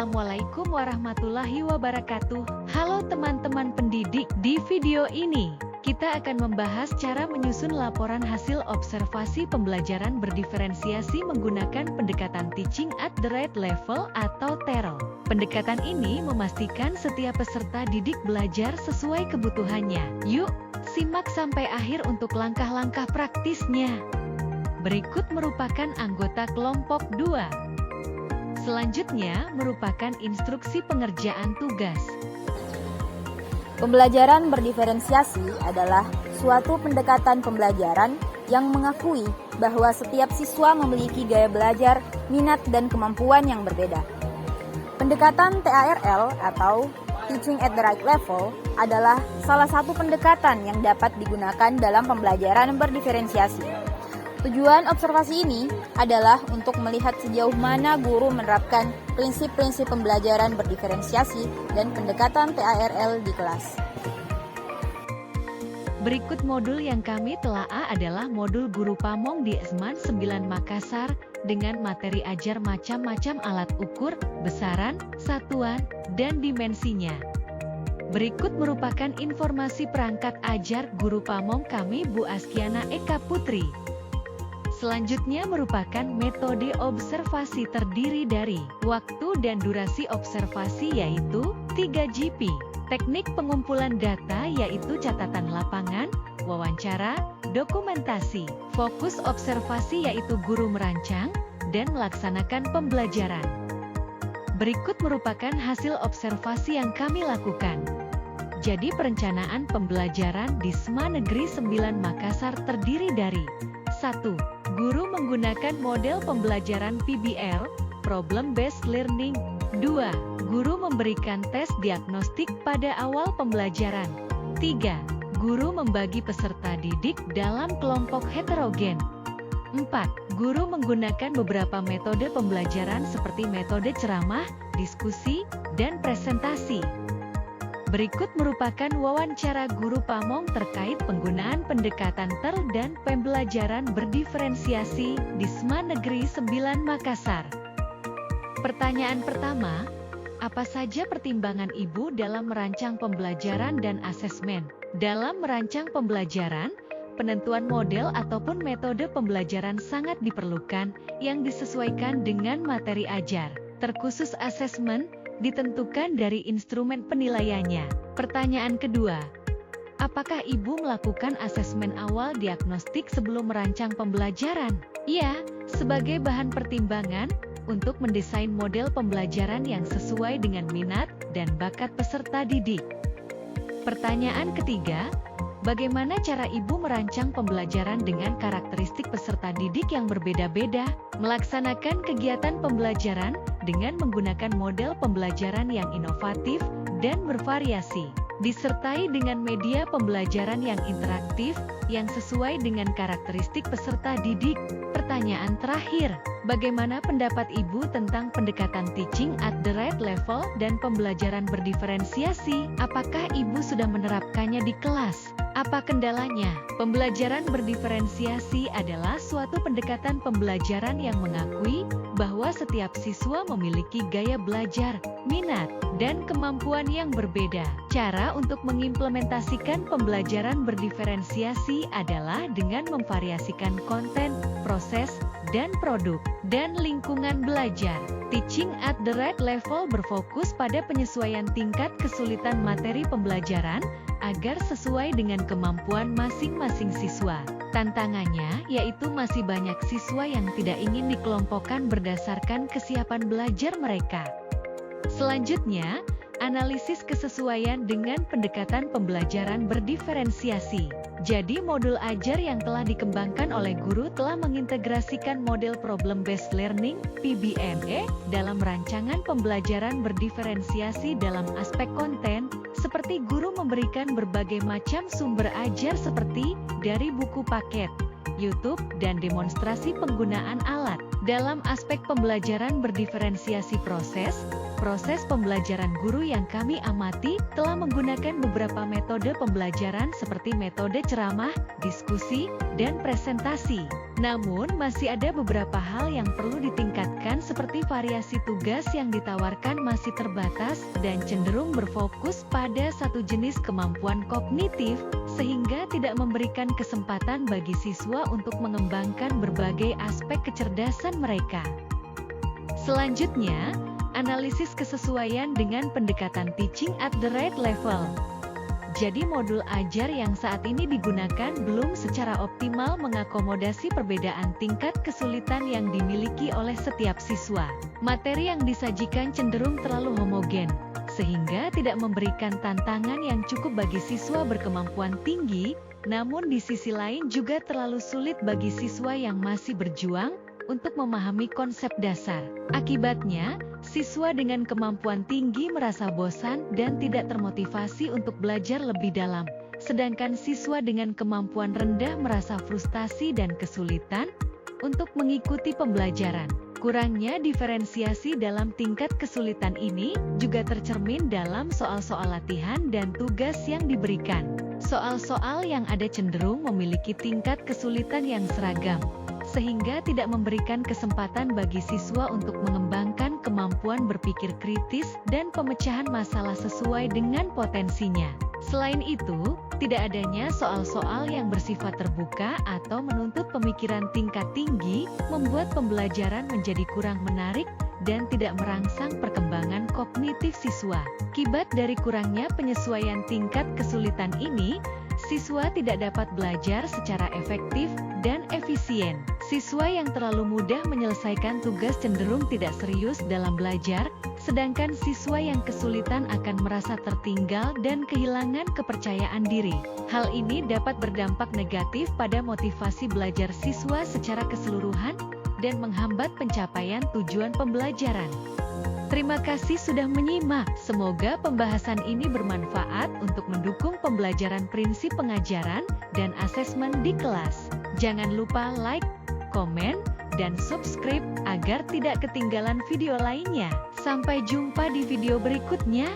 Assalamualaikum warahmatullahi wabarakatuh. Halo teman-teman pendidik, di video ini kita akan membahas cara menyusun laporan hasil observasi pembelajaran berdiferensiasi menggunakan pendekatan Teaching at the Right Level atau TERL. Pendekatan ini memastikan setiap peserta didik belajar sesuai kebutuhannya. Yuk, simak sampai akhir untuk langkah-langkah praktisnya. Berikut merupakan anggota kelompok 2. Selanjutnya merupakan instruksi pengerjaan tugas. Pembelajaran berdiferensiasi adalah suatu pendekatan pembelajaran yang mengakui bahwa setiap siswa memiliki gaya belajar, minat, dan kemampuan yang berbeda. Pendekatan TARL atau Teaching at the Right Level adalah salah satu pendekatan yang dapat digunakan dalam pembelajaran berdiferensiasi. Tujuan observasi ini adalah untuk melihat sejauh mana guru menerapkan prinsip-prinsip pembelajaran berdiferensiasi dan pendekatan TARL di kelas. Berikut modul yang kami telaah adalah modul Guru Pamong di Esman 9 Makassar dengan materi ajar macam-macam alat ukur, besaran, satuan, dan dimensinya. Berikut merupakan informasi perangkat ajar Guru Pamong kami Bu Askiana Eka Putri. Selanjutnya merupakan metode observasi terdiri dari waktu dan durasi observasi yaitu 3GP. Teknik pengumpulan data yaitu catatan lapangan, wawancara, dokumentasi. Fokus observasi yaitu guru merancang dan melaksanakan pembelajaran. Berikut merupakan hasil observasi yang kami lakukan. Jadi perencanaan pembelajaran di SMA Negeri 9 Makassar terdiri dari 1. Guru menggunakan model pembelajaran PBL, Problem Based Learning. 2. Guru memberikan tes diagnostik pada awal pembelajaran. 3. Guru membagi peserta didik dalam kelompok heterogen. 4. Guru menggunakan beberapa metode pembelajaran seperti metode ceramah, diskusi, dan presentasi. Berikut merupakan wawancara Guru Pamong terkait penggunaan pendekatan TERL dan pembelajaran berdiferensiasi di SMA Negeri 9 Makassar. Pertanyaan pertama, apa saja pertimbangan Ibu dalam merancang pembelajaran dan asesmen? Dalam merancang pembelajaran, penentuan model ataupun metode pembelajaran sangat diperlukan yang disesuaikan dengan materi ajar. Terkhusus asesmen, ditentukan dari instrumen penilaiannya. Pertanyaan kedua, apakah Ibu melakukan asesmen awal diagnostik sebelum merancang pembelajaran? Iya, sebagai bahan pertimbangan untuk mendesain model pembelajaran yang sesuai dengan minat dan bakat peserta didik. Pertanyaan ketiga, bagaimana cara Ibu merancang pembelajaran dengan karakteristik peserta didik yang berbeda-beda? Melaksanakan kegiatan pembelajaran dengan menggunakan model pembelajaran yang inovatif dan bervariasi, disertai dengan media pembelajaran yang interaktif, yang sesuai dengan karakteristik peserta didik. Pertanyaan terakhir, bagaimana pendapat Ibu tentang pendekatan Teaching at the Right Level dan pembelajaran berdiferensiasi? Apakah Ibu sudah menerapkannya di kelas? Apa kendalanya? Pembelajaran berdiferensiasi adalah suatu pendekatan pembelajaran yang mengakui bahwa setiap siswa memiliki gaya belajar, minat, dan kemampuan yang berbeda. Cara untuk mengimplementasikan pembelajaran berdiferensiasi adalah dengan memvariasikan konten, proses, dan produk, dan lingkungan belajar. Teaching at the Right Level berfokus pada penyesuaian tingkat kesulitan materi pembelajaran agar sesuai dengan kemampuan masing-masing siswa. Tantangannya yaitu masih banyak siswa yang tidak ingin dikelompokkan berdasarkan kesiapan belajar mereka. Selanjutnya, analisis kesesuaian dengan pendekatan pembelajaran berdiferensiasi. Jadi modul ajar yang telah dikembangkan oleh guru telah mengintegrasikan model Problem Based Learning (PBME) dalam rancangan pembelajaran berdiferensiasi dalam aspek konten, seperti guru memberikan berbagai macam sumber ajar seperti dari buku paket, YouTube, dan demonstrasi penggunaan alat. Dalam aspek pembelajaran berdiferensiasi proses, proses pembelajaran guru yang kami amati telah menggunakan beberapa metode pembelajaran seperti metode ceramah, diskusi, dan presentasi. Namun, masih ada beberapa hal yang perlu ditingkatkan seperti variasi tugas yang ditawarkan masih terbatas dan cenderung berfokus pada satu jenis kemampuan kognitif, sehingga tidak memberikan kesempatan bagi siswa untuk mengembangkan berbagai aspek kecerdasan mereka. Selanjutnya, analisis kesesuaian dengan pendekatan teaching at the right level. Jadi modul ajar yang saat ini digunakan belum secara optimal mengakomodasi perbedaan tingkat kesulitan yang dimiliki oleh setiap siswa. Materi yang disajikan cenderung terlalu homogen, sehingga tidak memberikan tantangan yang cukup bagi siswa berkemampuan tinggi, namun di sisi lain juga terlalu sulit bagi siswa yang masih berjuang untuk memahami konsep dasar. Akibatnya, siswa dengan kemampuan tinggi merasa bosan dan tidak termotivasi untuk belajar lebih dalam, sedangkan siswa dengan kemampuan rendah merasa frustasi dan kesulitan untuk mengikuti pembelajaran. Kurangnya diferensiasi dalam tingkat kesulitan ini juga tercermin dalam soal-soal latihan dan tugas yang diberikan. Soal-soal yang ada cenderung memiliki tingkat kesulitan yang seragam, sehingga tidak memberikan kesempatan bagi siswa untuk mengembangkan kemampuan berpikir kritis dan pemecahan masalah sesuai dengan potensinya. Selain itu, tidak adanya soal-soal yang bersifat terbuka atau menuntut pemikiran tingkat tinggi membuat pembelajaran menjadi kurang menarik dan tidak merangsang perkembangan kognitif siswa. Akibat dari kurangnya penyesuaian tingkat kesulitan ini, siswa tidak dapat belajar secara efektif dan efisien. Siswa yang terlalu mudah menyelesaikan tugas cenderung tidak serius dalam belajar, sedangkan siswa yang kesulitan akan merasa tertinggal dan kehilangan kepercayaan diri. Hal ini dapat berdampak negatif pada motivasi belajar siswa secara keseluruhan dan menghambat pencapaian tujuan pembelajaran. Terima kasih sudah menyimak. Semoga pembahasan ini bermanfaat untuk mendukung pembelajaran prinsip pengajaran dan asesmen di kelas. Jangan lupa like, komen, dan subscribe agar tidak ketinggalan video lainnya. Sampai jumpa di video berikutnya.